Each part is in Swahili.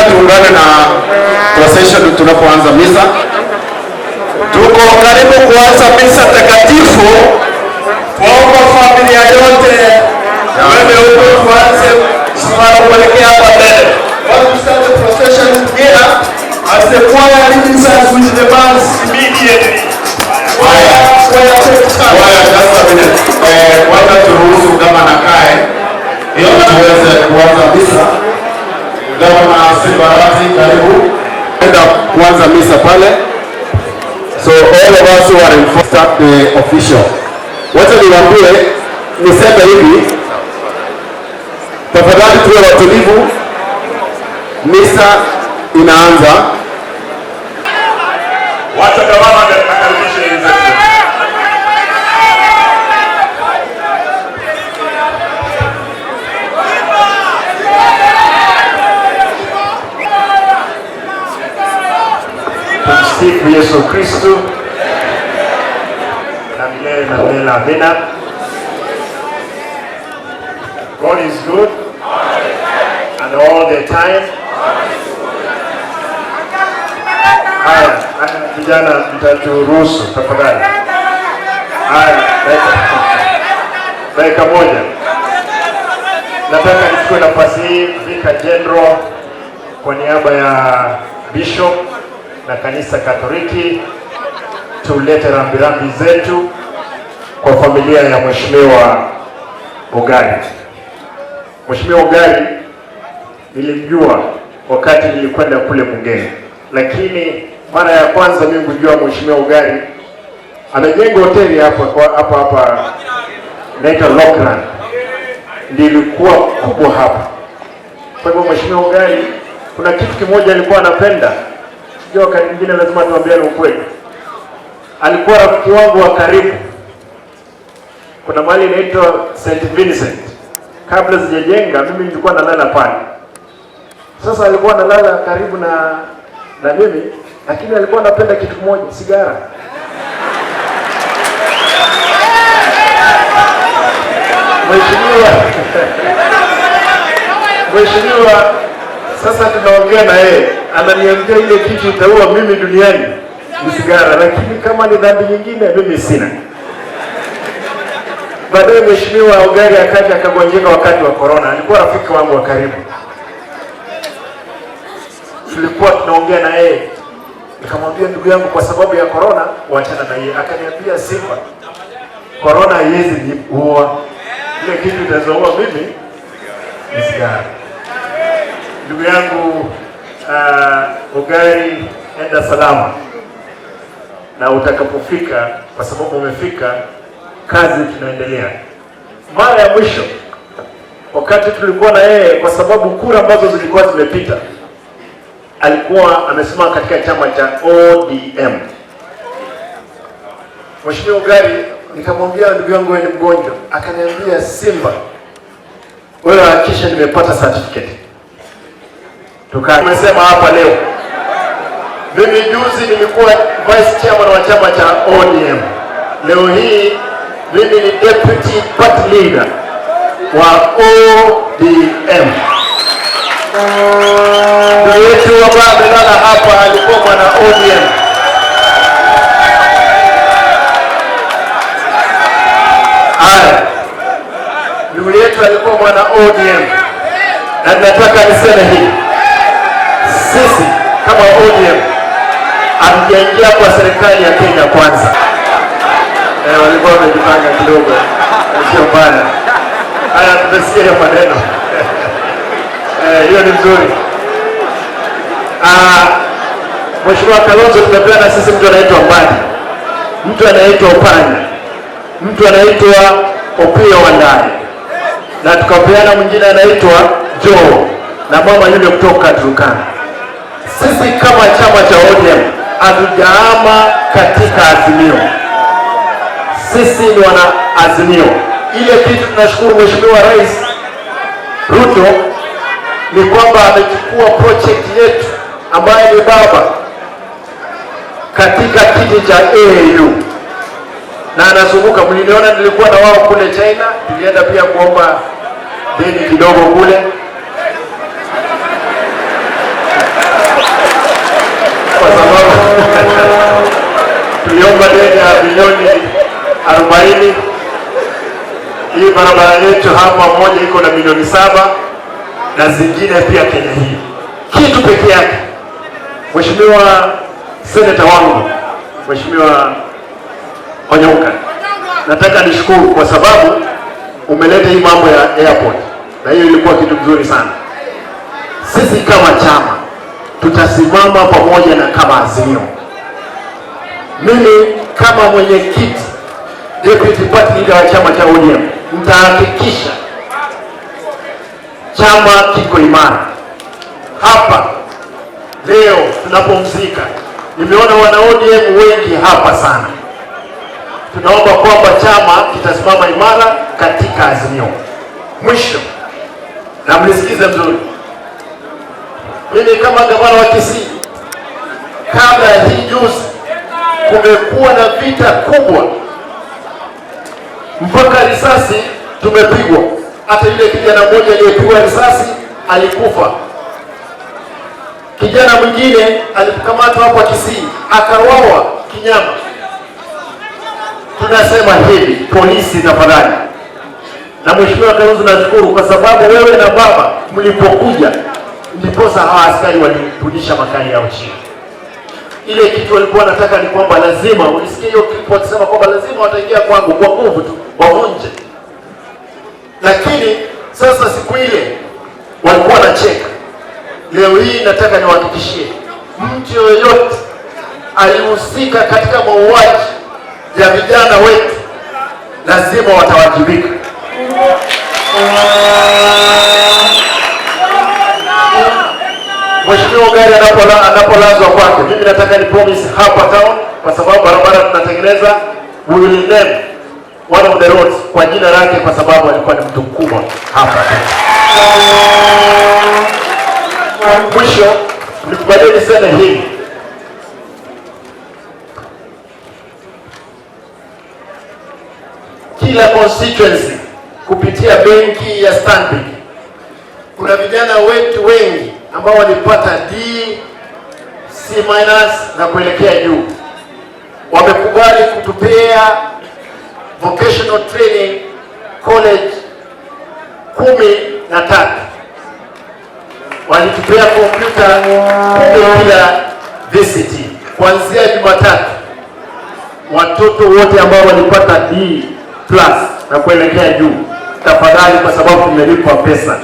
Tuungane na procession tunapoanza misa. Tuko karibu kuanza misa takatifu. Tuomba familia yote wewe huko tuanze safari kuelekea hapa mbele. Once we start the procession here, as the choir leads us with the mass immediately. Kwanza turuhusu kama nakae ili tuweze kuanza misa. Gavana Sibarati, karibu. Enda kuanza misa pale. So all of us who are in start the official. Wacha niwaambie niseme hivi. Tafadhali tuwe watulivu. Misa inaanza. Wacha gavana akaribishe hizo. Tumsifu Yesu Kristo na milele na milele. Amina. God is good and all the time. Haya, vijana mtaturuhusu tafadhali. Haya, dakika moja. Nataka nichukue nafasi hii Vicar General kwa niaba ya Bishop na kanisa Katoliki tulete rambirambi zetu kwa familia ya Mheshimiwa Ogari. Mheshimiwa Ogari nilimjua wakati nilikwenda kule bungeni, lakini mara ya kwanza mimi kujua Mheshimiwa Ogari amejenga hoteli hapa inaitwa Lockland, nilikuwa kubwa hapa. Kwa hivyo Mheshimiwa Ogari kuna kitu kimoja alikuwa anapenda. Wakati mwingine lazima tuambiane ukweli. Alikuwa rafiki wangu wa karibu. Kuna mahali inaitwa St. Vincent. Kabla sijajenga mimi nilikuwa nalala pale. Sasa alikuwa analala karibu na mimi, lakini alikuwa anapenda kitu kimoja, sigara. Mheshimiwa sasa tunaongea na yeye, ananiambia ile kitu itaua mimi duniani ni sigara, lakini kama ni dhambi nyingine mimi sina. Baadaye Mheshimiwa Ogari akaja akagonjeka wakati wa corona. Alikuwa rafiki wangu wa karibu. Tulikuwa tunaongea na yeye. Nikamwambia ndugu yangu, kwa sababu ya corona waachana na yeye. Akaniambia Simba, corona haiwezi niua. Ile kitu itazoua mimi ni sigara. Ndugu yangu Ogari, enda salama na utakapofika, kwa sababu umefika, kazi tunaendelea. Mara ya mwisho wakati tulikuwa na yeye, kwa sababu kura ambazo zilikuwa zimepita, alikuwa amesimama katika chama cha ODM. Mheshimiwa Ogari, nikamwambia ndugu yangu wewe ni mgonjwa, akaniambia Simba, wewe hakikisha nimepata certificate. Tumesema hapa leo. Mimi juzi nilikuwa vice chairman wa chama cha ODM. Leo hii mimi ni deputy party leader wa ODM. Ndugu yetu ambaye amelala hapa alikuwa mwana ODM. Ndugu yetu alikuwa mwana ODM. Na nataka niseme hii, sisi kama ODM hatujaingia kwa serikali ya Kenya Kwanza. Walikuwa wamejipanga kidogo, sio mbaya. Haya, tumesikia maneno. Hiyo ni nzuri. Mheshimiwa Kalonzo, tumepeana sisi mtu anaitwa Mbadi, mtu anaitwa Opanya, mtu anaitwa Opiyo Wandayi, na tukapeana mwingine anaitwa Joe na mama yule kutoka Turkana. Sisi kama chama cha ODM hatujaama katika Azimio. Sisi ni wana Azimio. Ile kitu tunashukuru Mheshimiwa Rais Ruto ni kwamba amechukua project yetu ambaye ni baba katika kiti cha AU na anazunguka. Mliniona nilikuwa na wao kule China, tulienda pia kuomba deni kidogo kule kwa sababu tuliomba deni ya bilioni 40. Hii barabara yetu hapa moja iko na milioni 7 na zingine pia Kenya hii. Kitu pekee yake, Mheshimiwa Seneta wangu, Mheshimiwa Onyonka, nataka nishukuru kwa sababu umeleta hii mambo ya airport, na hiyo ilikuwa kitu mzuri sana. Sisi kama chama tutasimama pamoja na kama Azimio. Mimi kama mwenyekiti deputy party leader wa chama cha ODM nitahakikisha chama kiko imara. Hapa leo tunapomzika, nimeona wana ODM wengi hapa sana. Tunaomba kwamba chama kitasimama imara katika Azimio. Mwisho, na mnisikize mzuri, mimi kama gavana wa Kisii, kabla ya hii juzi kumekuwa na vita kubwa mpaka risasi tumepigwa. Hata yule kijana mmoja aliyepigwa risasi alikufa. Kijana mwingine alikamatwa hapa Kisii akawawa kinyama. Tunasema hivi, polisi tafadhali, na Mheshimiwa Kalonzo, nashukuru kwa sababu wewe na baba mlipokuja ndiposa hawa askari walirudisha makali yao chini. Ile kitu walikuwa wanataka ni kwamba lazima, ulisikia hiyo clip wakisema kwamba lazima wataingia kwangu kwa nguvu tu wavunje. Lakini sasa siku ile walikuwa wanacheka. Leo hii nataka niwahakikishie, mtu yoyote alihusika katika mauaji ya vijana wetu lazima watawajibika. Mheshimiwa gari anapolazwa kwake, mimi nataka ni promise hapa town, kwa sababu barabara tunatengeneza, we will name one of the roads kwa jina lake, kwa sababu alikuwa ni mtu mkubwa hapa. Mwisho, nikubalie niseme hili, kila constituency kupitia benki ya Stanbic kuna vijana wetu wengi ambao walipata D, C- na kuelekea juu. Wamekubali kutupea vocational training college 13. Walitupea kompyuta 10 kila VCT. Kuanzia Jumatatu, watoto wote ambao walipata D+ na kuelekea juu, tafadhali, kwa sababu tumelipwa pesa,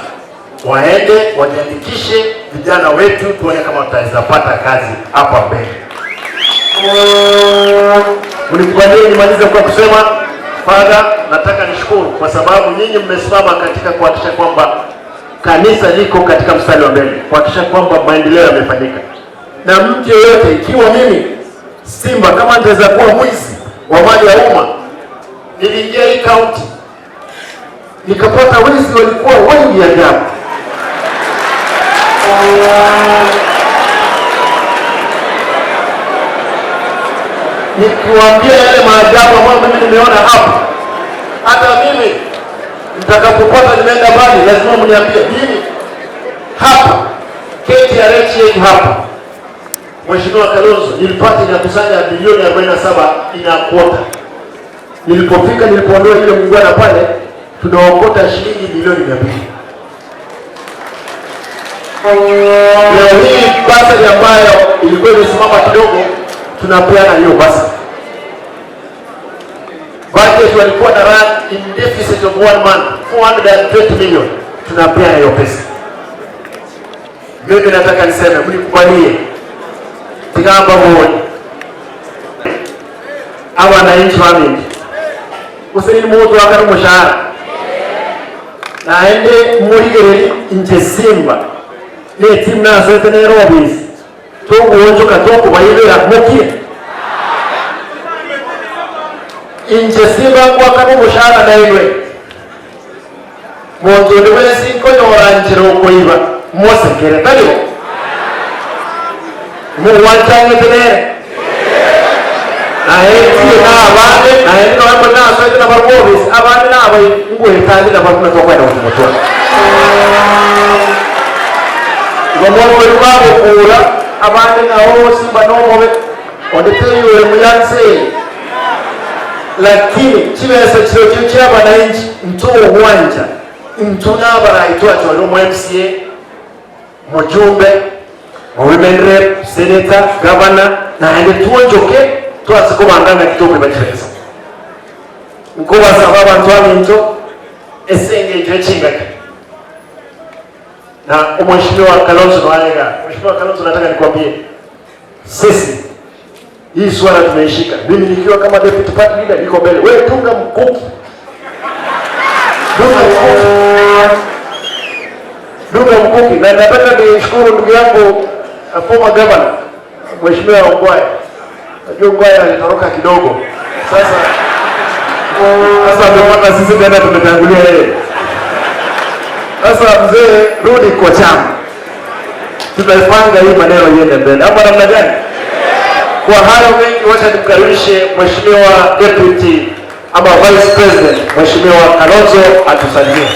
waende wajiandikishe vijana wetu, tuone kama tutaweza pata kazi hapa mbele. Unikubalie nimalize kwa kusema, Father, nataka nishukuru kwa sababu nyinyi mmesimama katika kuhakikisha kwamba kanisa liko katika mstari wa mbele, kuhakikisha kwamba maendeleo yamefanyika. Na mtu yeyote, ikiwa mimi Simba kama nitaweza kuwa mwizi wa mali ya umma, niliingia hii county nikapata wezi walikuwa wengi ajabu. Nikiwaambia yale maajabu ambayo mimi nimeona hapa, hata mimi nitakapopata nimeenda mbali, lazima mniambie. Mimi hapa KTRH yetu hapa, Mheshimiwa Kalonzo, nilipata inakusanya bilioni 47 inakuota. Nilipofika, nilipoondoa ile muungwana pale, tunaokota shilingi bilioni 200. Leo hii basari ambayo ilikuwa imesimama kidogo, tunapeana hiyo basari. Budget walikuwa na run in deficit of 1 month 420 million, tunapeana hiyo pesa. Mimi nataka niseme, mlikubalie tigamba moja awa na inchi wa mingi usini mutu wakari mushahara naende murigereri inje Simba ne timu nazo ete Nairobi tuguonjoka tukubayibira mukie inje Simba wakari mushahara na iwe muntu ndi wesi konyoranjira okuiba mwosekere taliwo muwanjanyetenere naye n'abandi naye nabamwe nasoite nabarwobisi abandi nabo nguhetandi nabarumwe tokwenda kutumutona ngomwomweri babukura abandi nabo simba nomobe ondeteyure muyanseye lakini chibesa chiro kyo ky'abananchi ntuwanja ntunabaraitwatwali omu MCA mujumbe women rep senator governor naende tuonjoke twazikubanganga kitoko bakireza nkubasaba abantu abinto esengejo ekingaki na mheshimiwa Kalonzo Nwalega. Mheshimiwa Kalonzo, nataka nikwambie sisi hii swala tumeishika. Mimi nikiwa kama deputy party leader niko mbele. Wewe tunga mkuki. Dunga mkuki. Na nataka nishukuru ndugu yangu former governor Mheshimiwa Ongwae. Najua Ongwae alitoroka kidogo. Sasa amepata sisi tena tumetangulia yeye. Sasa mzee, rudi kwa chama. Tutapanga hii maneno yende mbele. Ama namna gani? Kwa hayo mengi, wacha nimkaribishe Mheshimiwa Deputy ama Vice President Mheshimiwa Kalonzo atusalimie.